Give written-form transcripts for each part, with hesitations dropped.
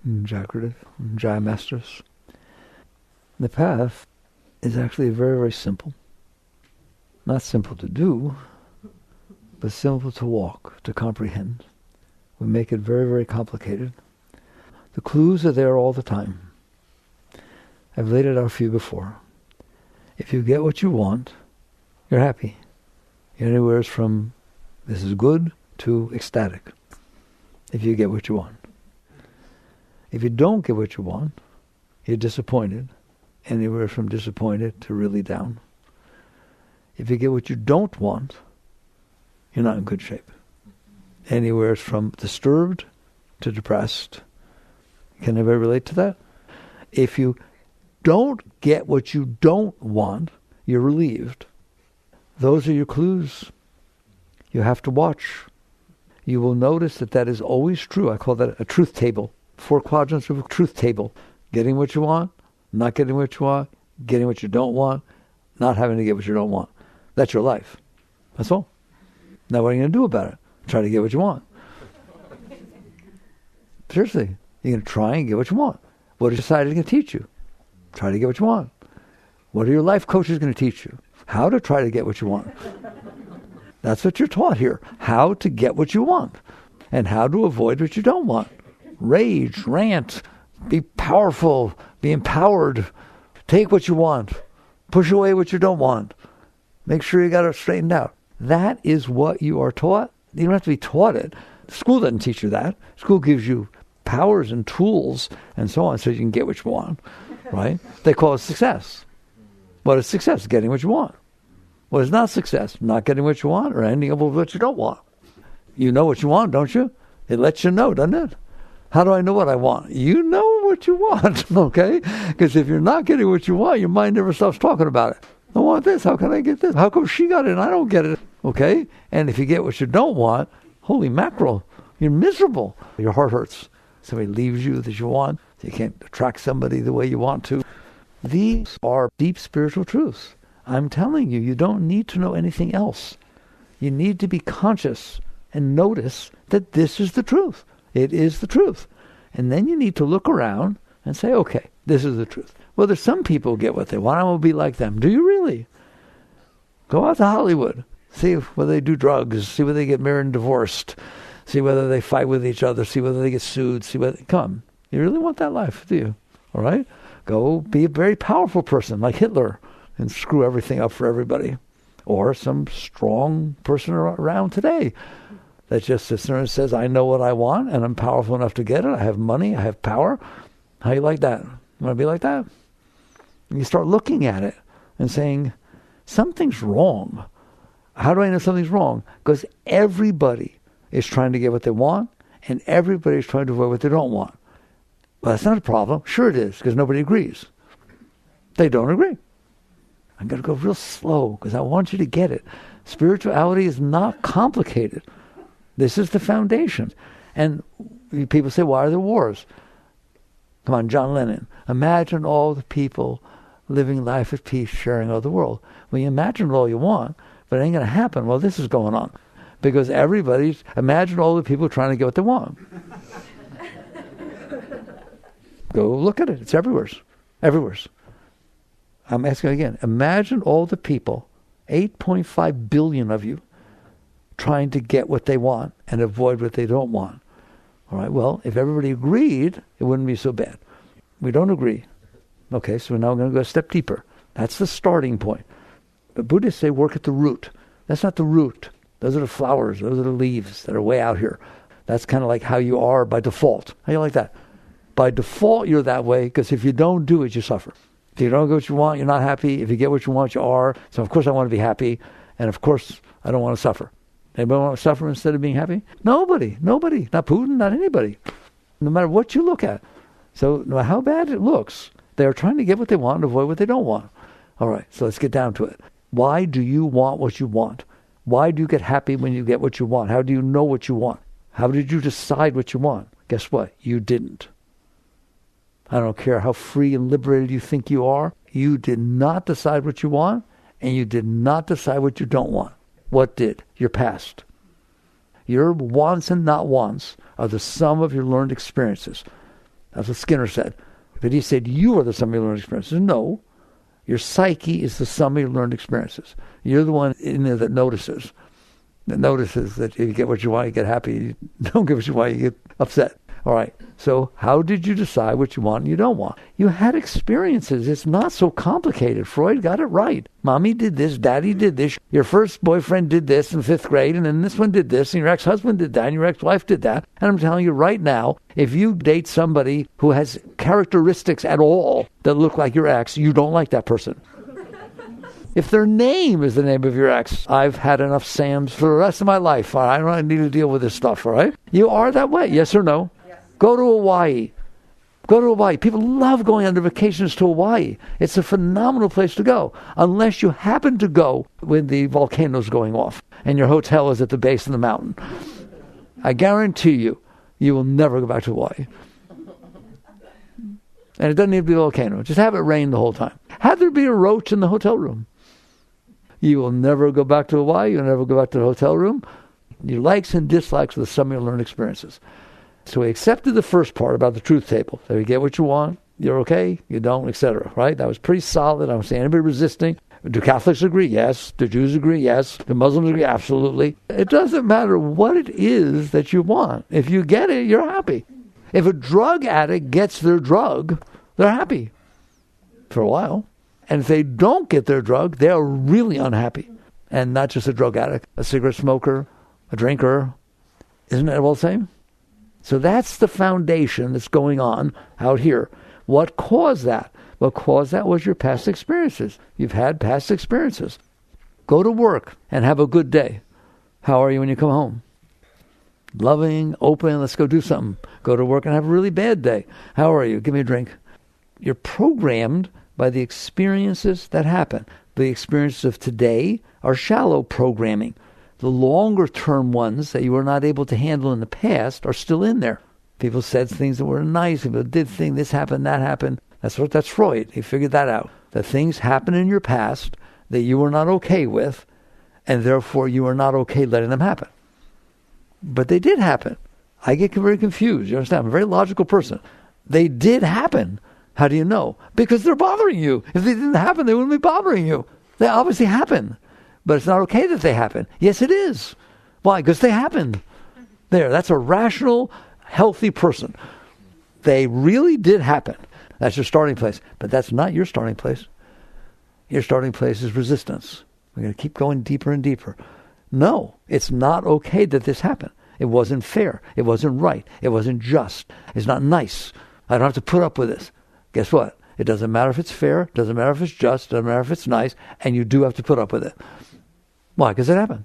Jagrata, Jaya Masters. The path is actually very, very simple. Not simple to do, but simple to walk, to comprehend. We make it very, very complicated. The clues are there all the time. I've laid it out for you before. If you get what you want, you're happy. Anywhere from this is good to ecstatic. If you get what you want. If you don't get what you want, you're disappointed. Anywhere from disappointed to really down. If you get what you don't want, you're not in good shape. Anywhere from disturbed to depressed. Can anybody relate to that? If you don't get what you don't want, you're relieved. Those are your clues. You have to watch. You will notice that that is always true. I call that a truth table. 4 quadrants of a truth table. Getting what you want, not getting what you want, getting what you don't want, not having to get what you don't want. That's your life. That's all. Now what are you going to do about it? Try to get what you want. Seriously. You're going to try and get what you want. What is society going to teach you? Try to get what you want. What are your life coaches going to teach you? How to try to get what you want. That's what you're taught here. How to get what you want. And how to avoid what you don't want. Rage, rant, be powerful, be empowered. Take what you want. Push away what you don't want. Make sure you got it straightened out. That is what you are taught. You don't have to be taught it. School doesn't teach you that. School gives you powers and tools and so on so you can get what you want. Right? They call it success. What is success? Getting what you want. What is not success? Not getting what you want or ending up with what you don't want. You know what you want, don't you? It lets you know, doesn't it? How do I know what I want? You know what you want, okay? Because if you're not getting what you want, your mind never stops talking about it. I want this. How can I get this? How come she got it and I don't get it? Okay? And if you get what you don't want, holy mackerel, you're miserable. Your heart hurts. Somebody leaves you that you want. You can't attract somebody the way you want to. These are deep spiritual truths. I'm telling you, you don't need to know anything else. You need to be conscious and notice that this is the truth. It is the truth. And then you need to look around and say, okay, this is the truth. Well, there's some people who get what they want. I want to be like them. Do you really? Go out to Hollywood. See whether they do drugs. See whether they get married and divorced. See whether they fight with each other. See whether they get sued. See whether... Come. You really want that life, do you? All right? Go be a very powerful person like Hitler and screw everything up for everybody. Or some strong person around today that just sits there and says, I know what I want and I'm powerful enough to get it. I have money. I have power. How you like that? You want to be like that? And you start looking at it and saying, something's wrong. How do I know something's wrong? Because everybody is trying to get what they want and everybody's trying to avoid what they don't want. Well, that's not a problem. Sure it is, because nobody agrees. They don't agree. I'm going to go real slow because I want you to get it. Spirituality is not complicated. This is the foundation. And people say, why are there wars? Come on, John Lennon. Imagine all the people living life at peace, sharing all the world. Well, you imagine it all you want, but it ain't going to happen. Well, this is going on. Because imagine all the people trying to get what they want. Go look at it. It's everywhere. Everywhere. I'm asking again. Imagine all the people, 8.5 billion of you, trying to get what they want and avoid what they don't want. All right, well, if everybody agreed, it wouldn't be so bad. We don't agree. Okay, so now we're going to go a step deeper. That's the starting point. But Buddhists say work at the root. That's not the root. Those are the flowers. Those are the leaves that are way out here. That's kind of like how you are by default. How you like that? By default, you're that way, because if you don't do it, you suffer. If you don't get what you want, you're not happy. If you get what you want, you are. So, of course, I want to be happy. And, of course, I don't want to suffer. Anybody want to suffer instead of being happy? Nobody. Nobody. Not Putin, not anybody. No matter what you look at. So, no matter how bad it looks, they're trying to get what they want and avoid what they don't want. All right, so let's get down to it. Why do you want what you want? Why do you get happy when you get what you want? How do you know what you want? How did you decide what you want? Guess what? You didn't. I don't care how free and liberated you think you are. You did not decide what you want, and you did not decide what you don't want. What did? Your past. Your wants and not wants are the sum of your learned experiences. That's what Skinner said. But he said, you are the sum of your learned experiences. No. Your psyche is the sum of your learned experiences. You're the one in there that notices. That notices that if you get what you want, you get happy. You don't get what you want, you get upset. All right. So how did you decide what you want and you don't want? You had experiences. It's not so complicated. Freud got it right. Mommy did this. Daddy did this. Your first boyfriend did this in 5th grade, and then this one did this, and your ex-husband did that, and your ex-wife did that. And I'm telling you right now, if you date somebody who has characteristics at all that look like your ex, you don't like that person. If their name is the name of your ex, I've had enough Sams for the rest of my life. I don't need to deal with this stuff, all right? You are that way, yes or no? Yes. Go to Hawaii. Go to Hawaii. People love going on their vacations to Hawaii. It's a phenomenal place to go, unless you happen to go when the volcano's going off and your hotel is at the base of the mountain. I guarantee you, you will never go back to Hawaii. And it doesn't need to be a volcano. Just have it rain the whole time. Have there be a roach in the hotel room. You will never go back to Hawaii. You'll never go back to the hotel room. Your likes and dislikes are the sum of your learned experiences. So we accepted the first part about the truth table. So you get what you want, you're okay, you don't, etc. Right? That was pretty solid. I don't see anybody resisting. Do Catholics agree? Yes. Do Jews agree? Yes. Do Muslims agree? Absolutely. It doesn't matter what it is that you want. If you get it, you're happy. If a drug addict gets their drug, they're happy for a while. And if they don't get their drug, they're really unhappy. And not just a drug addict, a cigarette smoker, a drinker. Isn't it all the same? So that's the foundation that's going on out here. What caused that? What caused that was your past experiences. You've had past experiences. Go to work and have a good day. How are you when you come home? Loving, open, let's go do something. Go to work and have a really bad day. How are you? Give me a drink. You're programmed by the experiences that happen. The experiences of today are shallow programming. The longer term ones that you were not able to handle in the past are still in there. People said things that were nice. People did things, this happened, that happened. That's Freud. He figured that out. That things happen in your past that you were not okay with, and therefore you are not okay letting them happen. But they did happen. I get very confused. You understand? I'm a very logical person. They did happen. How do you know? Because they're bothering you. If they didn't happen, they wouldn't be bothering you. They obviously happen. But it's not okay that they happen. Yes, it is. Why? Because they happened. There, that's a rational, healthy person. They really did happen. That's your starting place. But that's not your starting place. Your starting place is resistance. We're going to keep going deeper and deeper. No, it's not okay that this happened. It wasn't fair. It wasn't right. It wasn't just. It's not nice. I don't have to put up with this. Guess what? It doesn't matter if it's fair. It doesn't matter if it's just. It doesn't matter if it's nice. And you do have to put up with it. Why? Because it happened.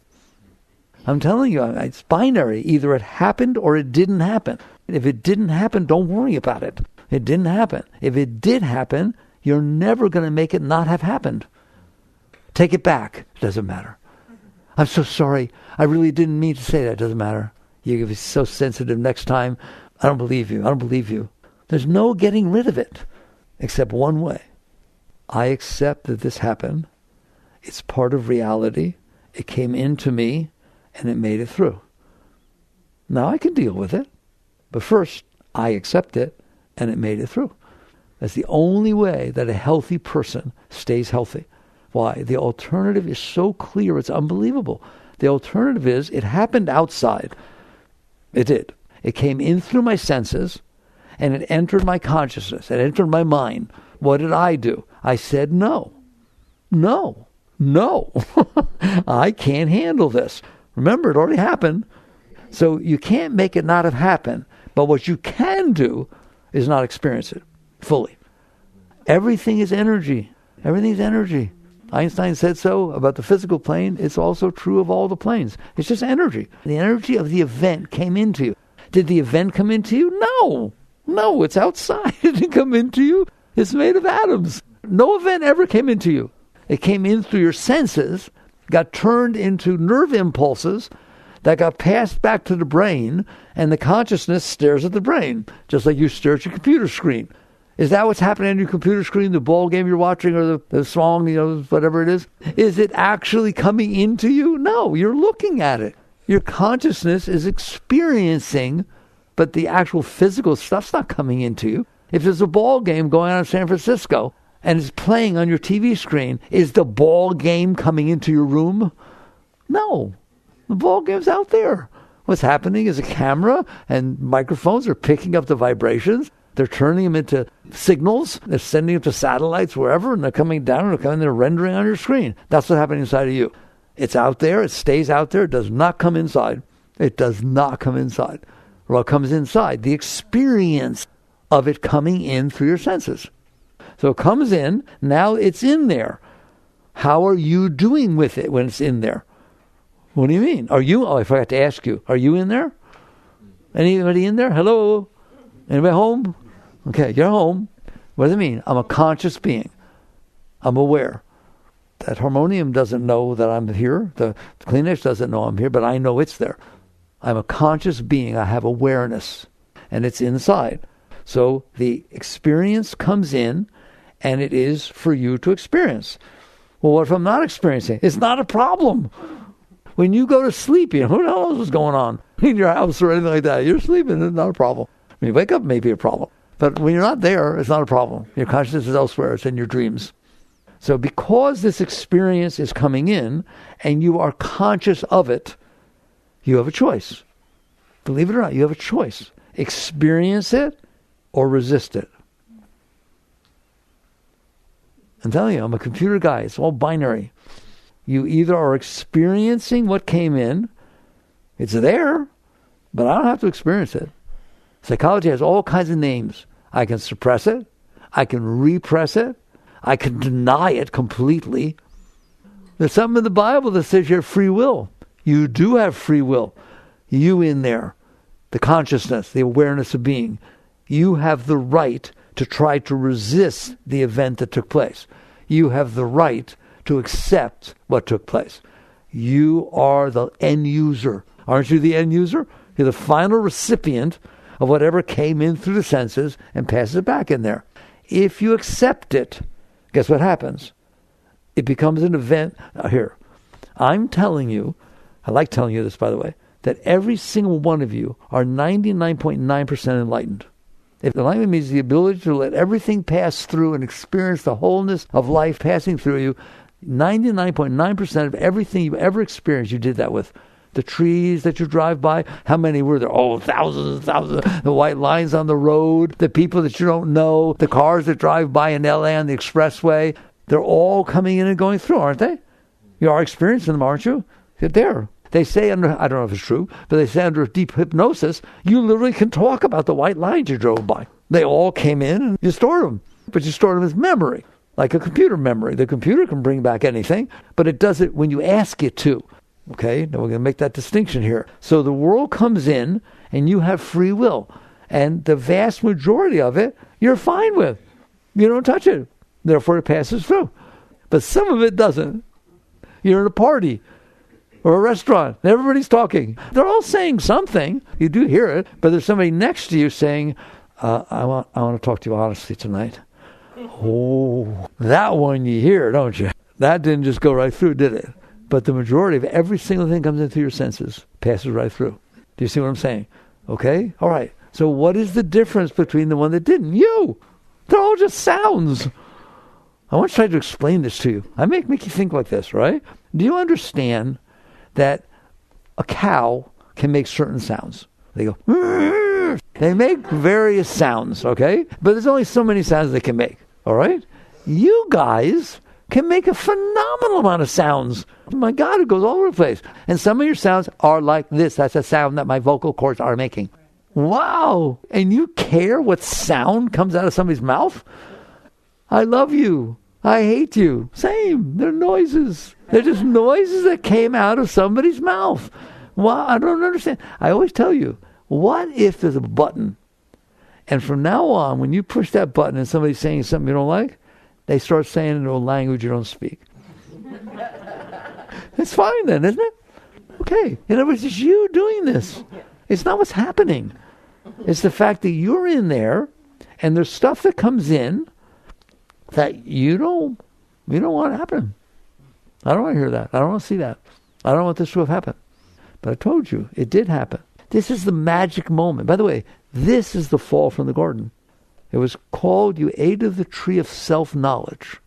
I'm telling you, it's binary. Either it happened or it didn't happen. If it didn't happen, don't worry about it. It didn't happen. If it did happen, you're never going to make it not have happened. Take it back. It doesn't matter. I'm so sorry. I really didn't mean to say that. It doesn't matter. You're going to be so sensitive next time. I don't believe you. I don't believe you. There's no getting rid of it except one way. I accept that this happened. It's part of reality. It came into me and it made it through. Now I can deal with it. But first, I accept it and it made it through. That's the only way that a healthy person stays healthy. Why? The alternative is so clear, it's unbelievable. The alternative is, it happened outside. It did. It came in through my senses, and it entered my consciousness. It entered my mind. What did I do? I said, no. No. No. I can't handle this. Remember, it already happened. So you can't make it not have happened. But what you can do is not experience it fully. Everything is energy. Everything is energy. Einstein said so about the physical plane. It's also true of all the planes. It's just energy. The energy of the event came into you. Did the event come into you? No. No, it's outside. It didn't come into you. It's made of atoms. No event ever came into you. It came in through your senses, got turned into nerve impulses that got passed back to the brain, and the consciousness stares at the brain, just like you stare at your computer screen. Is that what's happening on your computer screen, the ball game you're watching or the song, whatever it is? Is it actually coming into you? No, you're looking at it. Your consciousness is experiencing but the actual physical stuff's not coming into you. If there's a ball game going on in San Francisco and it's playing on your TV screen, is the ball game coming into your room? No. The ball game's out there. What's happening is a camera and microphones are picking up the vibrations. They're turning them into signals. They're sending them to satellites wherever, and they're coming down and they're coming, they're rendering on your screen. That's what's happening inside of you. It's out there. It stays out there. It does not come inside. It does not come inside. What comes inside? The experience of it coming in through your senses. So it comes in. Now it's in there. How are you doing with it when it's in there? What do you mean? Are you? Oh, I forgot to ask you. Are you in there? Anybody in there? Hello? Anybody home? Okay, you're home. What does it mean? I'm a conscious being. I'm aware. That harmonium doesn't know that I'm here. The Kleenex doesn't know I'm here, but I know it's there. I'm a conscious being. I have awareness, and it's inside. So the experience comes in, and it is for you to experience. Well, what if I'm not experiencing? It's not a problem. When you go to sleep, who knows what's going on in your house or anything like that? You're sleeping, it's not a problem. When you wake up, it may be a problem. But when you're not there, it's not a problem. Your consciousness is elsewhere. It's in your dreams. So because this experience is coming in and you are conscious of it, you have a choice. Believe it or not, you have a choice. Experience it or resist it. I'm telling you, I'm a computer guy. It's all binary. You either are experiencing what came in, it's there, but I don't have to experience it. Psychology has all kinds of names. I can suppress it. I can repress it. I can deny it completely. There's something in the Bible that says you have free will. You do have free will. You in there, the consciousness, the awareness of being. You have the right to try to resist the event that took place. You have the right to accept what took place. You are the end user. Aren't you the end user? You're the final recipient of whatever came in through the senses and passes it back in there. If you accept it, guess what happens? It becomes an event. Now here, I'm telling you, I like telling you this, by the way, that every single one of you are 99.9% enlightened. If enlightenment means the ability to let everything pass through and experience the wholeness of life passing through you, 99.9% of everything you've ever experienced, you did that with. The trees that you drive by, how many were there? Oh, thousands and thousands. The white lines on the road, the people that you don't know, the cars that drive by in LA on the expressway, they're all coming in and going through, aren't they? You are experiencing them, aren't you? They're there. They say under, I don't know if it's true, but they say under deep hypnosis, you literally can talk about the white lines you drove by. They all came in and you stored them, but you stored them as memory, like a computer memory. The computer can bring back anything, but it does it when you ask it to. Okay, now we're going to make that distinction here. So the world comes in and you have free will. And the vast majority of it, you're fine with. You don't touch it. Therefore, it passes through. But some of it doesn't. You're at a party or a restaurant. And everybody's talking. They're all saying something. You do hear it. But there's somebody next to you saying, I want to talk to you honestly tonight. Oh, that one you hear, don't you? That didn't just go right through, did it? But the majority of every single thing comes into your senses, passes right through. Do you see what I'm saying? Okay? All right. So what is the difference between the one that didn't? You! They're all just sounds. I want to try to explain this to you. I make you think like this, right? Do you understand that a cow can make certain sounds? They go, "Rrr." They make various sounds, okay? But there's only so many sounds they can make, all right? You guys can make a phenomenal amount of sounds. Oh my God, it goes all over the place. And some of your sounds are like this. That's a sound that my vocal cords are making. Wow. And you care what sound comes out of somebody's mouth? I love you. I hate you. Same. They're noises. They're just noises that came out of somebody's mouth. Wow, I don't understand. I always tell you, what if there's a button? And from now on, when you push that button and somebody's saying something you don't like, they start saying it in a language you don't speak. It's fine then, isn't it? Okay. In other words, it's you doing this. It's not what's happening. It's the fact that you're in there and there's stuff that comes in that you don't want to happen. I don't want to hear that. I don't want to see that. I don't want this to have happened. But I told you, it did happen. This is the magic moment. By the way, this is the fall from the garden. It was called, you ate of the tree of self-knowledge.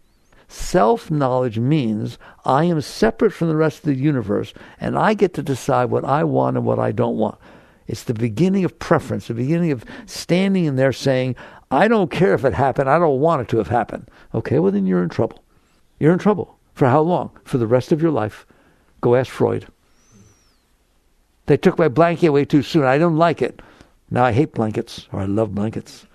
Self-knowledge means I am separate from the rest of the universe, and I get to decide what I want and what I don't want. It's the beginning of preference, the beginning of standing in there saying, I don't care if it happened, I don't want it to have happened. Okay, well then you're in trouble. You're in trouble. For how long? For the rest of your life. Go ask Freud. They took my blanket away too soon. I don't like it. Now I hate blankets, or I love blankets.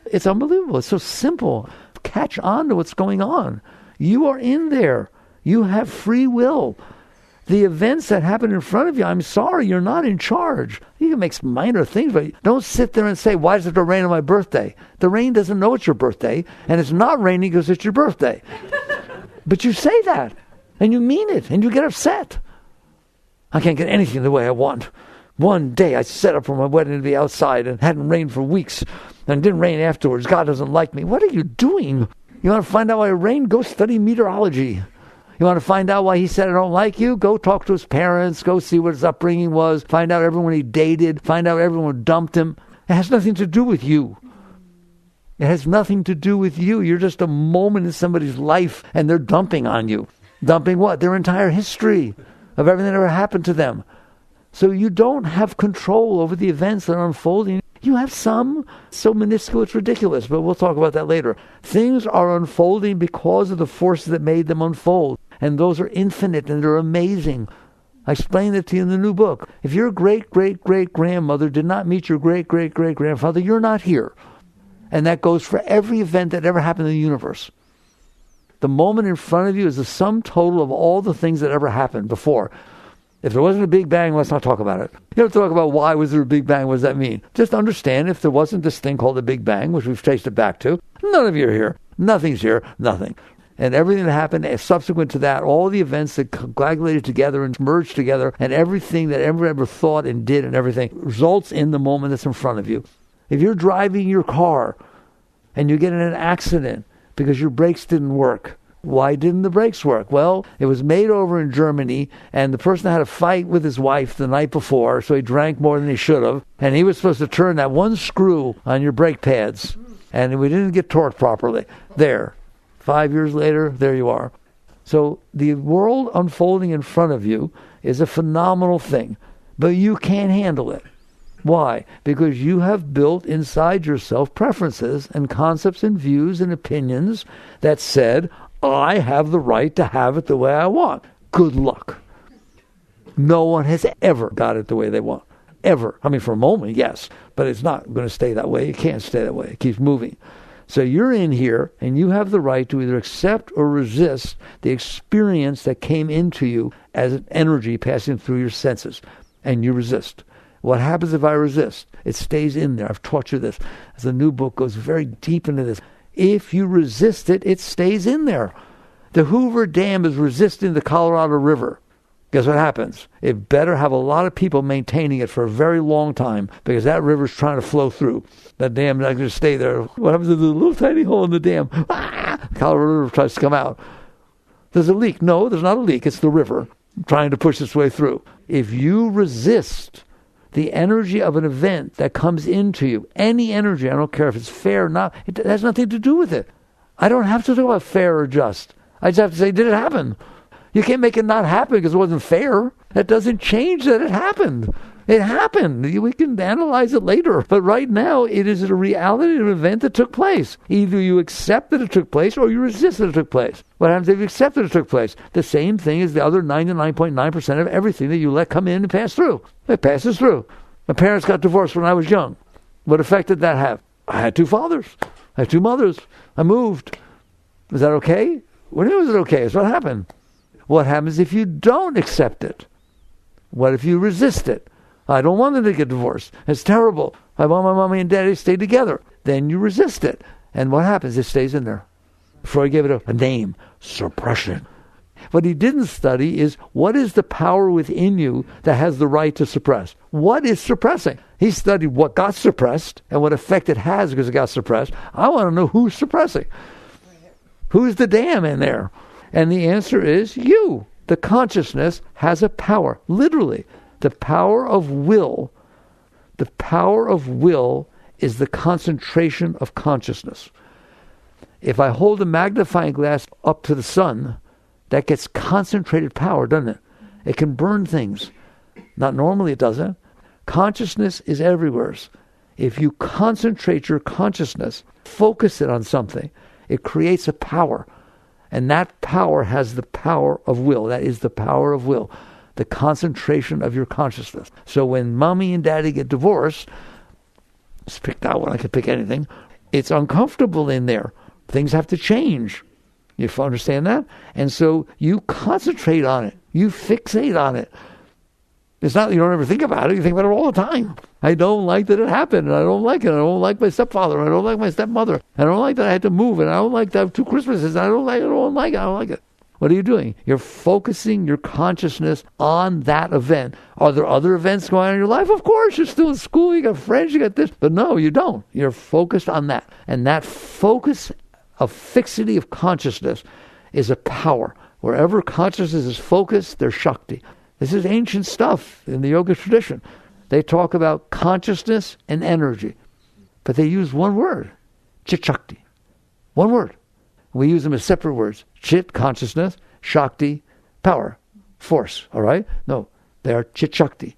It's unbelievable. It's so simple. Catch on to what's going on. You are in there. You have free will. The events that happen in front of you, I'm sorry, you're not in charge. You can make minor things, but don't sit there and say, why does it rain on my birthday? The rain doesn't know it's your birthday, and it's not raining because it's your birthday. But you say that, and you mean it, and you get upset. I can't get anything the way I want. One day I set up for my wedding to be outside and hadn't rained for weeks and didn't rain afterwards. God doesn't like me. What are you doing? You want to find out why it rained? Go study meteorology. You want to find out why he said I don't like you? Go talk to his parents. Go see what his upbringing was. Find out everyone he dated. Find out everyone dumped him. It has nothing to do with you. It has nothing to do with you. You're just a moment in somebody's life and they're dumping on you. Dumping what? Their entire history of everything that ever happened to them. So you don't have control over the events that are unfolding. You have some, so minuscule it's ridiculous, but we'll talk about that later. Things are unfolding because of the forces that made them unfold. And those are infinite and they're amazing. I explained it to you in the new book. If your great-great-great-grandmother did not meet your great-great-great-grandfather, you're not here. And that goes for every event that ever happened in the universe. The moment in front of you is the sum total of all the things that ever happened before. If there wasn't a Big Bang, let's not talk about it. You don't talk about why was there a Big Bang, what does that mean? Just understand if there wasn't this thing called the Big Bang, which we've traced it back to, none of you are here. Nothing's here, nothing. And everything that happened subsequent to that, all the events that coagulated together and merged together, and everything that ever thought and did and everything results in the moment that's in front of you. If you're driving your car and you get in an accident because your brakes didn't work, why didn't the brakes work? Well, it was made over in Germany, and the person had a fight with his wife the night before, so he drank more than he should have, and he was supposed to turn that one screw on your brake pads, and we didn't get torqued properly. There. 5 years later, there you are. So the world unfolding in front of you is a phenomenal thing, but you can't handle it. Why? Because you have built inside yourself preferences and concepts and views and opinions that said, I have the right to have it the way I want. Good luck. No one has ever got it the way they want. Ever. I mean, for a moment, yes. But it's not going to stay that way. It can't stay that way. It keeps moving. So you're in here, and you have the right to either accept or resist the experience that came into you as an energy passing through your senses. And you resist. What happens if I resist? It stays in there. I've taught you this. As the new book goes very deep into this. If you resist it, it stays in there. The Hoover Dam is resisting the Colorado River. Guess what happens? It better have a lot of people maintaining it for a very long time because that river's trying to flow through. That dam's not going to stay there. What happens to the little tiny hole in the dam? The Colorado River tries to come out. There's a leak. No, there's not a leak. It's the river trying to push its way through. If you resist the energy of an event that comes into you, any energy, I don't care if it's fair or not, it has nothing to do with it. I don't have to talk about fair or just. I just have to say, did it happen? You can't make it not happen because it wasn't fair. That doesn't change that it happened. It happened. We can analyze it later. But right now, it is a reality of an event that took place. Either you accept that it took place or you resist that it took place. What happens if you accept that it took place? The same thing as the other 99.9% of everything that you let come in and pass through. It passes through. My parents got divorced when I was young. What effect did that have? I had two fathers. I had two mothers. I moved. Was that okay? When was it okay? It's what happened. What happens if you don't accept it? What if you resist it? I don't want them to get divorced. It's terrible. I want my mommy and daddy to stay together. Then you resist it. And what happens? It stays in there. Freud gave it a name, suppression. What he didn't study is what is the power within you that has the right to suppress. What is suppressing? He studied what got suppressed and what effect it has because it got suppressed. I want to know who's suppressing. Who's the dam in there? And the answer is you. The consciousness has a power. Literally, the power of will. The power of will is the concentration of consciousness. If I hold a magnifying glass up to the sun, that gets concentrated power, doesn't it? It can burn things. Not normally it doesn't. Consciousness is everywhere. If you concentrate your consciousness, focus it on something, it creates a power. And that power has the power of will. That is the power of will. The concentration of your consciousness. So when mommy and daddy get divorced, let's pick that one, I could pick anything, it's uncomfortable in there. Things have to change. You understand that? And so you concentrate on it. You fixate on it. It's not that you don't ever think about it. You think about it all the time. I don't like that it happened, and I don't like it. I don't like my stepfather. I don't like my stepmother. I don't like that I had to move, and I don't like to have 2 Christmases. I don't like it. What are you doing? You're focusing your consciousness on that event. Are there other events going on in your life? Of course. You're still in school. You got friends. You got this. But no, you don't. You're focused on that. And that focus of fixity of consciousness is a power. Wherever consciousness is focused, there's Shakti. This is ancient stuff in the yoga tradition. They talk about consciousness and energy. But they use one word, Chit Shakti. One word. We use them as separate words. Chit, consciousness, Shakti, power, force, all right? No, they are Chit Shakti,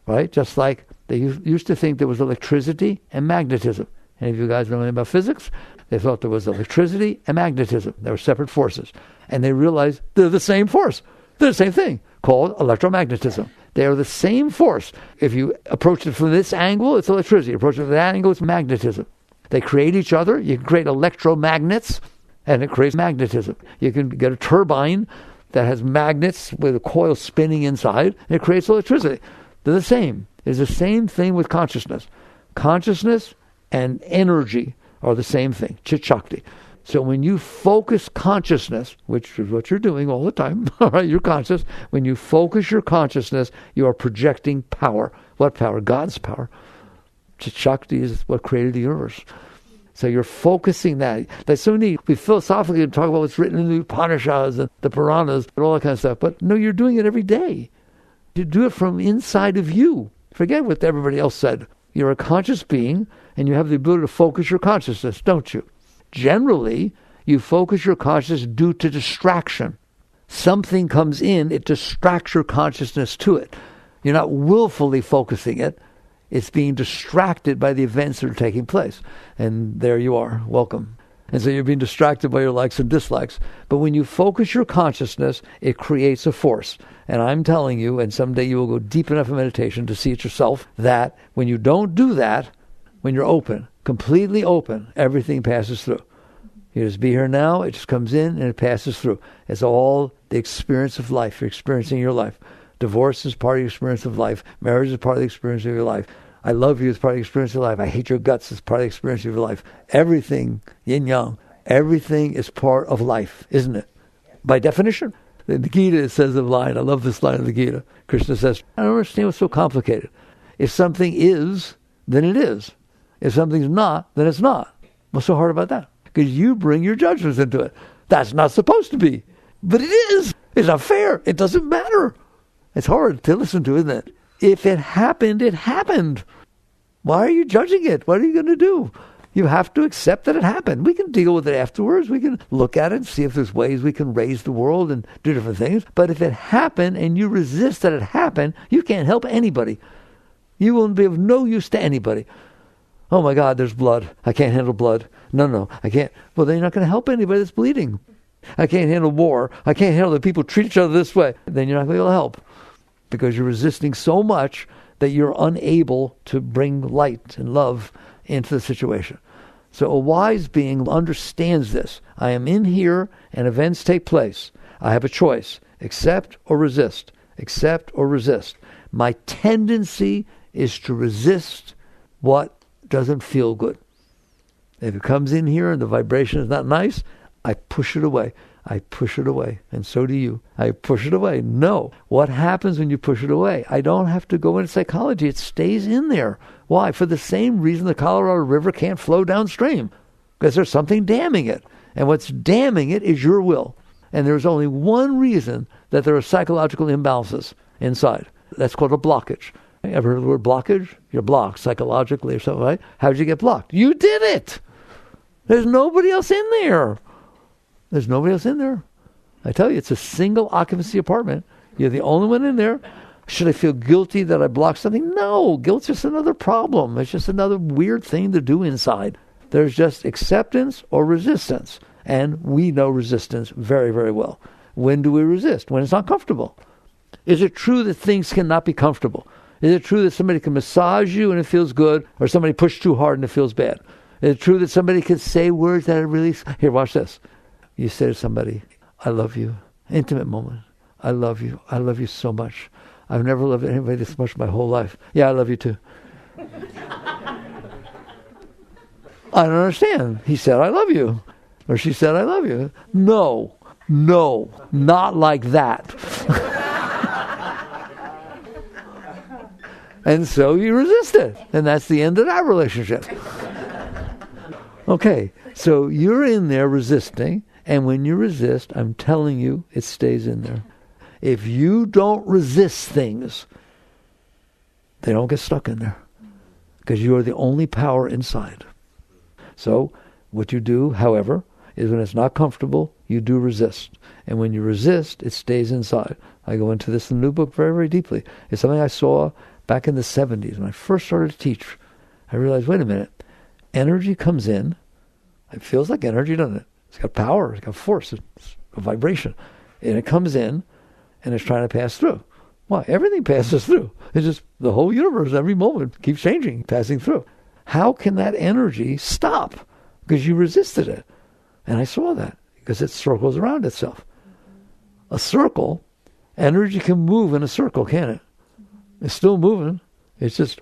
right? Just like they used to think there was electricity and magnetism. Any of you guys know anything about physics? They thought there was electricity and magnetism. They were separate forces. And they realized they're the same force. They're the same thing, called electromagnetism. They are the same force. If you approach it from this angle, it's electricity. Approach it from that angle, it's magnetism. They create each other. You can create electromagnets, and it creates magnetism. You can get a turbine that has magnets with a coil spinning inside, and it creates electricity. They're the same. It's the same thing with consciousness. Consciousness and energy are the same thing, Chit Shakti. So when you focus consciousness, which is what you're doing all the time, all right, you're conscious. When you focus your consciousness, you are projecting power. What power? God's power. Chit Shakti is what created the universe. So you're focusing that. That's so neat. We philosophically talk about what's written in the Upanishads and the Puranas and all that kind of stuff. But no, you're doing it every day. You do it from inside of you. Forget what everybody else said. You're a conscious being, and you have the ability to focus your consciousness, don't you? Generally, you focus your consciousness due to distraction. Something comes in, it distracts your consciousness to it. You're not willfully focusing it. It's being distracted by the events that are taking place. And there you are. Welcome. And so you're being distracted by your likes and dislikes. But when you focus your consciousness, it creates a force. And I'm telling you, and someday you will go deep enough in meditation to see it yourself, that when you don't do that, when you're open, completely open, everything passes through. You just be here now, it just comes in and it passes through. It's all the experience of life. You're experiencing your life. Divorce is part of the experience of life. Marriage is part of the experience of your life. I love you is part of the experience of your life. I hate your guts is part of the experience of your life. Everything, yin yang, everything is part of life, isn't it? By definition. In the Gita it says a line, I love this line of the Gita. Krishna says, I don't understand what's so complicated. If something is, then it is. If something's not, then it's not. What's so hard about that? Because you bring your judgments into it. That's not supposed to be. But it is. It's not fair. It doesn't matter. It's hard to listen to, isn't it? If it happened, it happened. Why are you judging it? What are you going to do? You have to accept that it happened. We can deal with it afterwards. We can look at it and see if there's ways we can raise the world and do different things. But if it happened and you resist that it happened, you can't help anybody. You will be of no use to anybody. Oh my God, there's blood. I can't handle blood. No, I can't. Well, then you're not going to help anybody that's bleeding. I can't handle war. I can't handle that people treat each other this way. Then you're not going to be able to help because you're resisting so much that you're unable to bring light and love into the situation. So a wise being understands this. I am in here and events take place. I have a choice. Accept or resist. Accept or resist. My tendency is to resist what doesn't feel good. If it comes in here and the vibration is not nice, I push it away. I push it away. And so do you. I push it away. No. What happens when you push it away? I don't have to go into psychology. It stays in there. Why? For the same reason the Colorado River can't flow downstream. Because there's something damming it. And what's damming it is your will. And there's only one reason that there are psychological imbalances inside. That's called a blockage. Ever heard of the word blockage? You're blocked psychologically or something, right? How did you get blocked? You did it. There's nobody else in there. There's nobody else in there. I tell you, it's a single occupancy apartment. You're the only one in there. Should I feel guilty that I blocked something? No. Guilt's just another problem. It's just another weird thing to do inside. There's just acceptance or resistance. And we know resistance very, very well. When do we resist? When it's not comfortable. Is it true that things cannot be comfortable? Is it true that somebody can massage you and it feels good, or somebody pushed too hard and it feels bad? Is it true that somebody can say words that are really... Here, watch this. You say to somebody, I love you. Intimate moment. I love you. I love you so much. I've never loved anybody this much my whole life. Yeah, I love you too. I don't understand. He said, I love you. Or she said, I love you. No, not like that. And so you resist it. And that's the end of that relationship. Okay, so you're in there resisting. And when you resist, I'm telling you, it stays in there. If you don't resist things, they don't get stuck in there. Because you are the only power inside. So what you do, however, is when it's not comfortable, you do resist. And when you resist, it stays inside. I go into this in the new book very, very deeply. It's something I saw back in the 70s when I first started to teach. I realized, wait a minute, energy comes in. It feels like energy, doesn't it? It's got power, it's got force, it's a vibration. And it comes in, and it's trying to pass through. Why? Everything passes through. It's just the whole universe, every moment, keeps changing, passing through. How can that energy stop? Because you resisted it. And I saw that, because it circles around itself. A circle, energy can move in a circle, can't it? It's still moving. It's just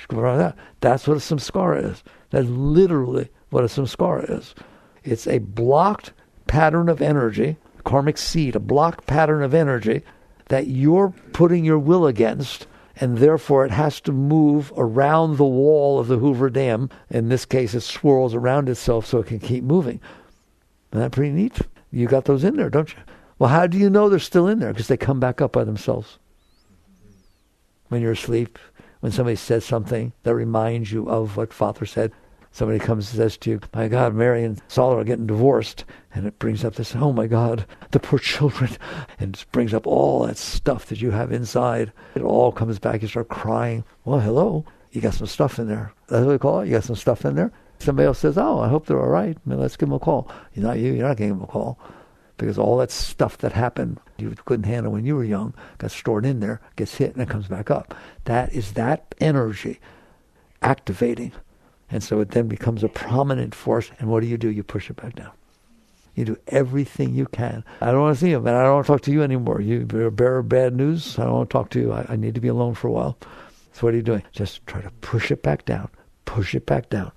going around that. That's what a samskara is. That's literally what a samskara is. It's a blocked pattern of energy, karmic seed, a blocked pattern of energy that you're putting your will against, and therefore it has to move around the wall of the Hoover Dam. In this case, it swirls around itself so it can keep moving. Isn't that pretty neat? You got those in there, don't you? Well, how do you know they're still in there? Because they come back up by themselves. When you're asleep, when somebody says something that reminds you of what Father said, somebody comes and says to you, my God, Mary and Saul are getting divorced. And it brings up this, oh my God, the poor children. And it brings up all that stuff that you have inside. It all comes back. You start crying. Well, hello, you got some stuff in there. That's what we call it. You got some stuff in there. Somebody else says, oh, I hope they're all right. Let's give them a call. You're not giving them a call. Because all that stuff that happened, you couldn't handle when you were young, got stored in there, gets hit, and it comes back up. That is that energy activating. And so it then becomes a prominent force. And what do? You push it back down. You do everything you can. I don't want to see you, man. I don't want to talk to you anymore. You're a bearer of bad news. I don't want to talk to you. I need to be alone for a while. So what are you doing? Just try to push it back down. Push it back down.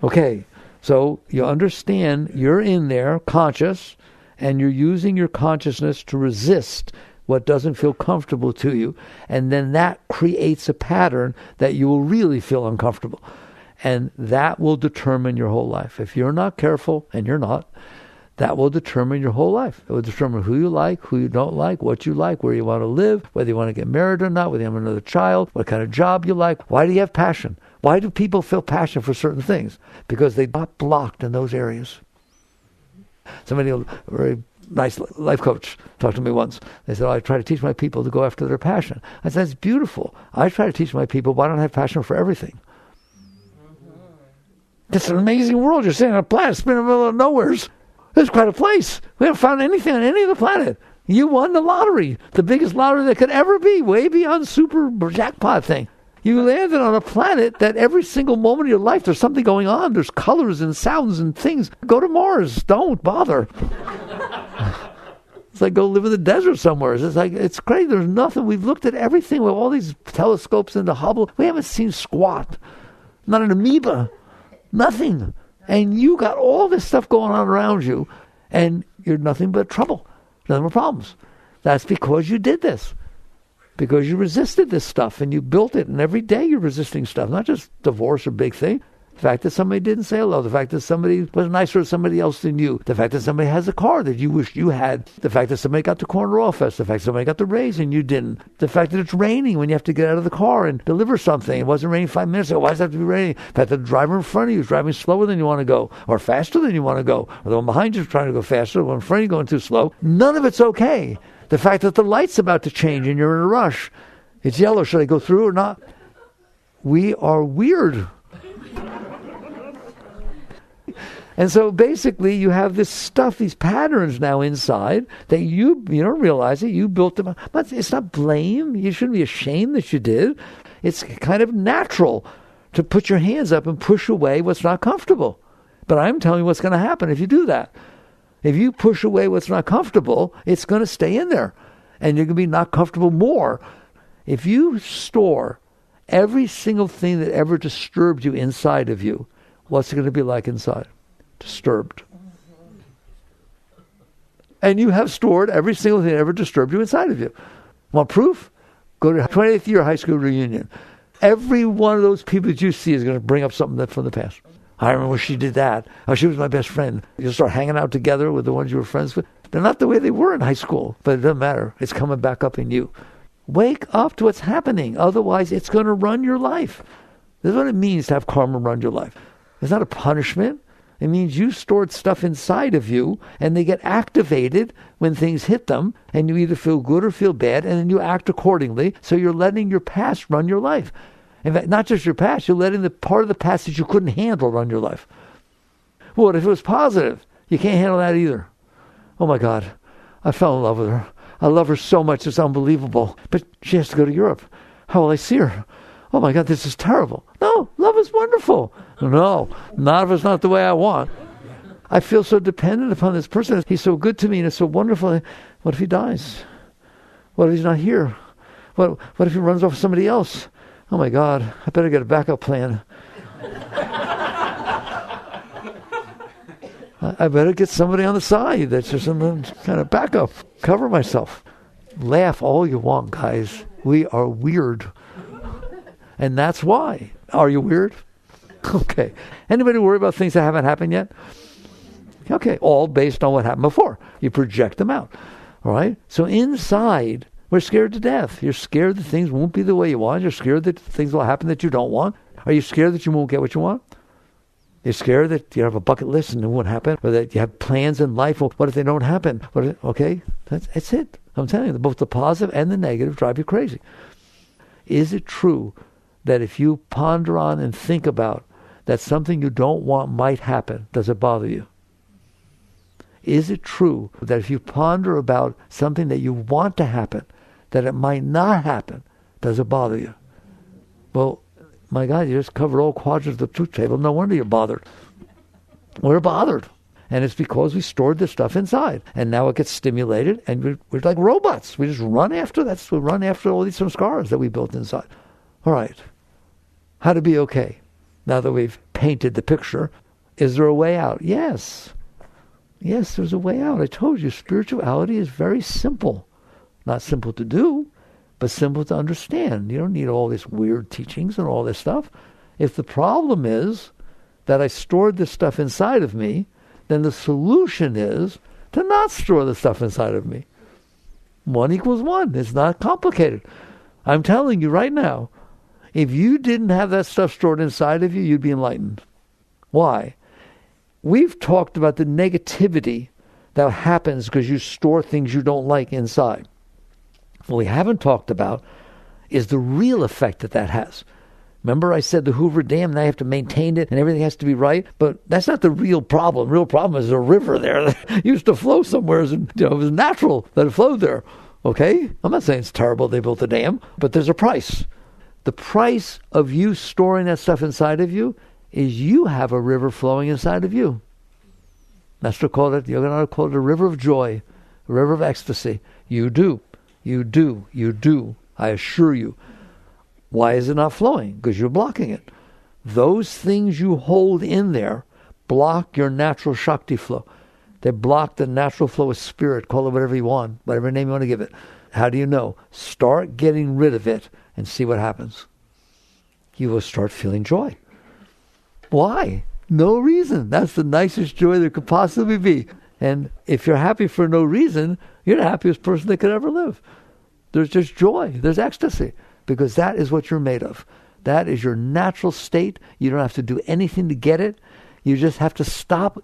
Okay, so you understand you're in there, conscious, and you're using your consciousness to resist what doesn't feel comfortable to you. And then that creates a pattern that you will really feel uncomfortable. And that will determine your whole life. If you're not careful, and you're not, that will determine your whole life. It will determine who you like, who you don't like, what you like, where you want to live, whether you want to get married or not, whether you have another child, what kind of job you like. Why do you have passion? Why do people feel passion for certain things? Because they got blocked in those areas. Somebody, a very nice life coach, talked to me once. They said, I try to teach my people to go after their passion. I said, that's beautiful. I try to teach my people, why don't I have passion for everything? It's an amazing world. You're sitting on a planet, spinning in the middle of nowheres. It's quite a place. We haven't found anything on any of the planet. You won the lottery, the biggest lottery that could ever be, way beyond super jackpot thing. You landed on a planet that every single moment of your life there's something going on. There's colors and sounds and things. Go to Mars. Don't bother. It's like go live in the desert somewhere. It's like, it's crazy. There's nothing. We've looked at everything with all these telescopes into Hubble. We haven't seen squat. Not an amoeba. Nothing. And you got all this stuff going on around you, and you're nothing but trouble. Nothing but problems. That's because you did this. Because you resisted this stuff, and you built it, and every day you're resisting stuff. Not just divorce or big thing. The fact that somebody didn't say hello. The fact that somebody was nicer to somebody else than you. The fact that somebody has a car that you wish you had. The fact that somebody got the corner office. The fact that somebody got the raise and you didn't. The fact that it's raining when you have to get out of the car and deliver something. It wasn't raining 5 minutes ago. Why does it have to be raining? The fact that the driver in front of you is driving slower than you want to go, or faster than you want to go, or the one behind you is trying to go faster, the one in front of you going too slow. None of it's okay. The fact that the light's about to change and you're in a rush. It's yellow. Should I go through or not? We are weird. And so basically you have this stuff, these patterns now inside that you don't realize it, you built them. But it's not blame. You shouldn't be ashamed that you did. It's kind of natural to put your hands up and push away what's not comfortable. But I'm telling you what's going to happen if you do that. If you push away what's not comfortable, it's going to stay in there. And you're going to be not comfortable more. If you store every single thing that ever disturbed you inside of you, what's it going to be like inside? Disturbed. And you have stored every single thing that ever disturbed you inside of you. Want proof? Go to 20th year high school reunion. Every one of those people that you see is going to bring up something from the past. I remember when she did that. Oh, she was my best friend. You start hanging out together with the ones you were friends with. They're not the way they were in high school, but it doesn't matter. It's coming back up in you. Wake up to what's happening. Otherwise, it's going to run your life. This is what it means to have karma run your life. It's not a punishment. It means you stored stuff inside of you, and they get activated when things hit them, and you either feel good or feel bad, and then you act accordingly. So you're letting your past run your life. In fact, not just your past, you're letting the part of the past that you couldn't handle run your life. Well, what if it was positive? You can't handle that either. Oh my God, I fell in love with her. I love her so much, it's unbelievable. But she has to go to Europe. How will I see her? Oh my God, this is terrible. No, love is wonderful. No, not if it's not the way I want. I feel so dependent upon this person. He's so good to me and it's so wonderful. What if he dies? What if he's not here? What if he runs off with somebody else? Oh my God, I better get a backup plan. I better get somebody on the side that's just some kind of backup. Cover myself. Laugh all you want, guys. We are weird. And that's why. Are you weird? Okay. Anybody worry about things that haven't happened yet? Okay. All based on what happened before. You project them out. All right? So inside, we're scared to death. You're scared that things won't be the way you want. You're scared that things will happen that you don't want. Are you scared that you won't get what you want? You're scared that you have a bucket list and it won't happen, or that you have plans in life. Well, what if they don't happen? Okay, that's it. I'm telling you, both the positive and the negative drive you crazy. Is it true that if you ponder on and think about that something you don't want might happen, does it bother you? Is it true that if you ponder about something that you want to happen, that it might not happen, does it bother you? Well, my God, you just covered all quadrants of the truth table. No wonder you're bothered. We're bothered. And it's because we stored this stuff inside. And now it gets stimulated, and we're like robots. We just run after that. We run after all these scars that we built inside. All right. How to be okay? Now that we've painted the picture, is there a way out? Yes. Yes, there's a way out. I told you, spirituality is very simple. Not simple to do, but simple to understand. You don't need all these weird teachings and all this stuff. If the problem is that I stored this stuff inside of me, then the solution is to not store the stuff inside of me. 1 equals 1. It's not complicated. I'm telling you right now, if you didn't have that stuff stored inside of you, you'd be enlightened. Why? We've talked about the negativity that happens because you store things you don't like inside. What we haven't talked about is the real effect that has. Remember I said the Hoover Dam, now you have to maintain it and everything has to be right? But that's not the real problem. The real problem is a river there that used to flow somewhere. And, it was natural that it flowed there. Okay? I'm not saying it's terrible they built the dam, but there's a price. The price of you storing that stuff inside of you is you have a river flowing inside of you. That's to call it, you're going to call it a river of joy, a river of ecstasy. You do. You do. You do. I assure you. Why is it not flowing? Because you're blocking it. Those things you hold in there block your natural Shakti flow. They block the natural flow of spirit. Call it whatever you want, whatever name you want to give it. How do you know? Start getting rid of it and see what happens. You will start feeling joy. Why? No reason. That's the nicest joy there could possibly be. And if you're happy for no reason, you're the happiest person that could ever live. There's just joy. There's ecstasy. Because that is what you're made of. That is your natural state. You don't have to do anything to get it. You just have to stop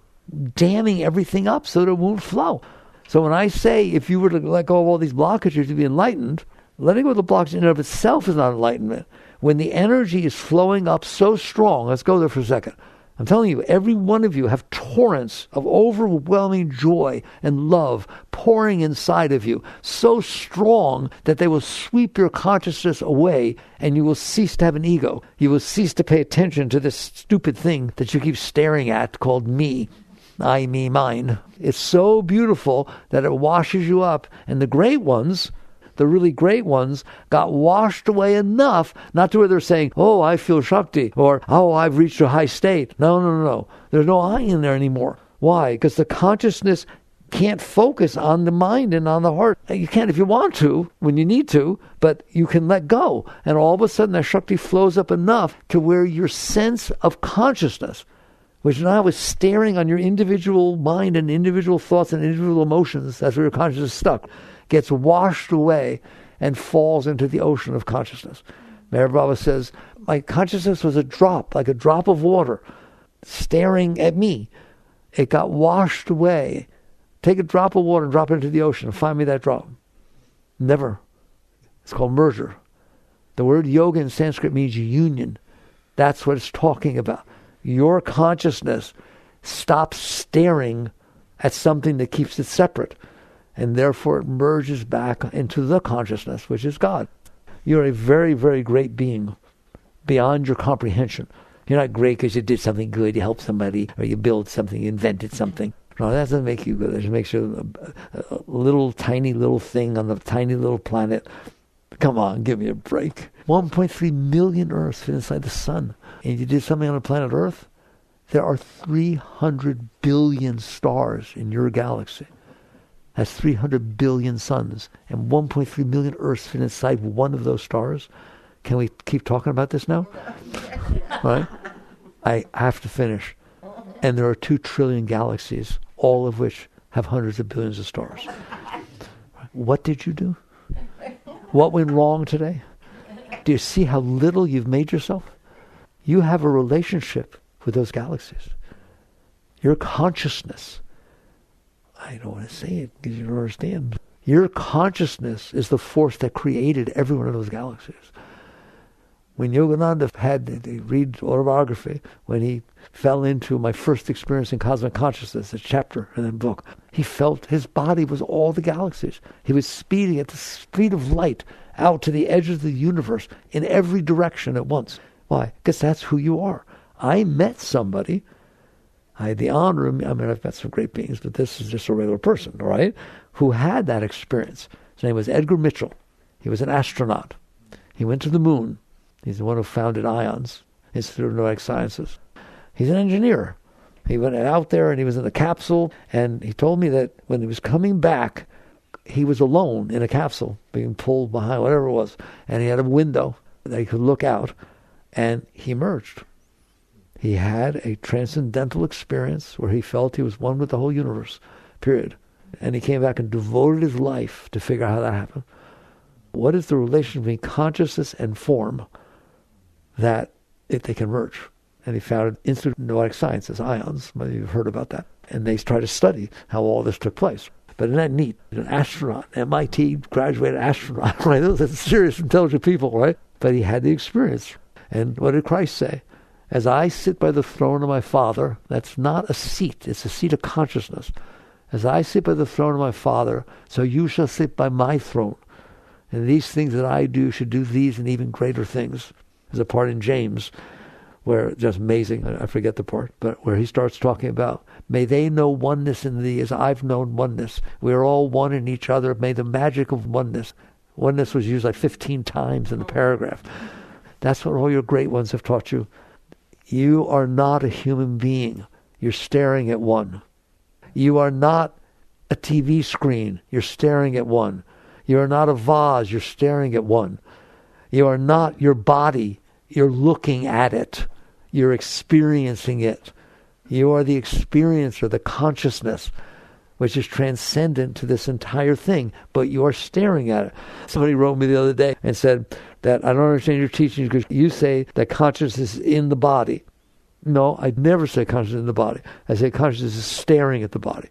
damming everything up so that it won't flow. So when I say if you were to let go of all these blockages to be enlightened, letting go of the blockages in and of itself is not enlightenment. When the energy is flowing up so strong, let's go there for a second. I'm telling you, every one of you have torrents of overwhelming joy and love pouring inside of you, so strong that they will sweep your consciousness away and you will cease to have an ego. You will cease to pay attention to this stupid thing that you keep staring at called me. I, me, mine. It's so beautiful that it washes you up. And the great ones, the really great ones, got washed away enough, not to where they're saying, oh, I feel Shakti, or, oh, I've reached a high state. No. There's no I in there anymore. Why? Because the consciousness can't focus on the mind and on the heart. You can if you want to, when you need to, but you can let go. And all of a sudden that Shakti flows up enough to where your sense of consciousness, which now is staring on your individual mind and individual thoughts and individual emotions, that's where your consciousness is stuck, gets washed away and falls into the ocean of consciousness. Meher Baba says, my consciousness was a drop, like a drop of water, staring at me. It got washed away. Take a drop of water and drop it into the ocean and find me that drop. Never. It's called merger. The word yoga in Sanskrit means union. That's what it's talking about. Your consciousness stops staring at something that keeps it separate, and therefore it merges back into the consciousness, which is God. You're a very, very great being, beyond your comprehension. You're not great because you did something good, you helped somebody, or you built something, you invented something. No, that doesn't make you good. It just makes you a little tiny little thing on the tiny little planet. Come on, give me a break. 1.3 million Earths fit inside the sun. And you did something on the planet Earth? There are 300 billion stars in your galaxy. That's 300 billion suns. And 1.3 million Earths fit inside one of those stars. Can we keep talking about this now? Right? I have to finish. And there are 2 trillion galaxies, all of which have hundreds of billions of stars. What did you do? What went wrong today? Do you see how little you've made yourself? You have a relationship with those galaxies. Your consciousness, I don't want to say it because you don't understand. Your consciousness is the force that created every one of those galaxies. When Yogananda had to read autobiography, when he fell into my first experience in cosmic consciousness, a chapter in that book, he felt his body was all the galaxies. He was speeding at the speed of light out to the edge of the universe in every direction at once. Why? Because that's who you are. I met somebody, I had the honor, I've met some great beings, but this is just a regular person, all right, who had that experience. His name was Edgar Mitchell. He was an astronaut. He went to the moon. He's the one who founded IONS, Institute of Noetic Sciences. He's an engineer. He went out there and he was in the capsule, and he told me that when he was coming back, he was alone in a capsule, being pulled behind, whatever it was, and he had a window that he could look out, and he emerged. He had a transcendental experience where he felt he was one with the whole universe, period. And he came back and devoted his life to figure out how that happened. What is the relation between consciousness and form that if they can merge? And he founded Institute of Noetic Sciences, IONS. Maybe you've heard about that. And they try to study how all this took place. But isn't that neat? An astronaut, MIT graduated astronaut, right? Those are serious, intelligent people, right? But he had the experience. And what did Christ say? As I sit by the throne of my Father, that's not a seat, it's a seat of consciousness. As I sit by the throne of my Father, so you shall sit by my throne. And these things that I do should do these and even greater things. There's a part in James where, just amazing, I forget the part, but where he starts talking about, may they know oneness in thee as I've known oneness. We are all one in each other. May the magic of oneness. Oneness was used like 15 times in the paragraph. That's what all your great ones have taught you. You are not a human being. You're staring at one. You are not a TV screen. You're staring at one. You are not a vase. You're staring at one. You are not your body. You're looking at it. You're experiencing it. You are the experiencer, the consciousness, which is transcendent to this entire thing, but you are staring at it. Somebody wrote me the other day and said that I don't understand your teachings because you say that consciousness is in the body. No, I never say consciousness is in the body. I say consciousness is staring at the body.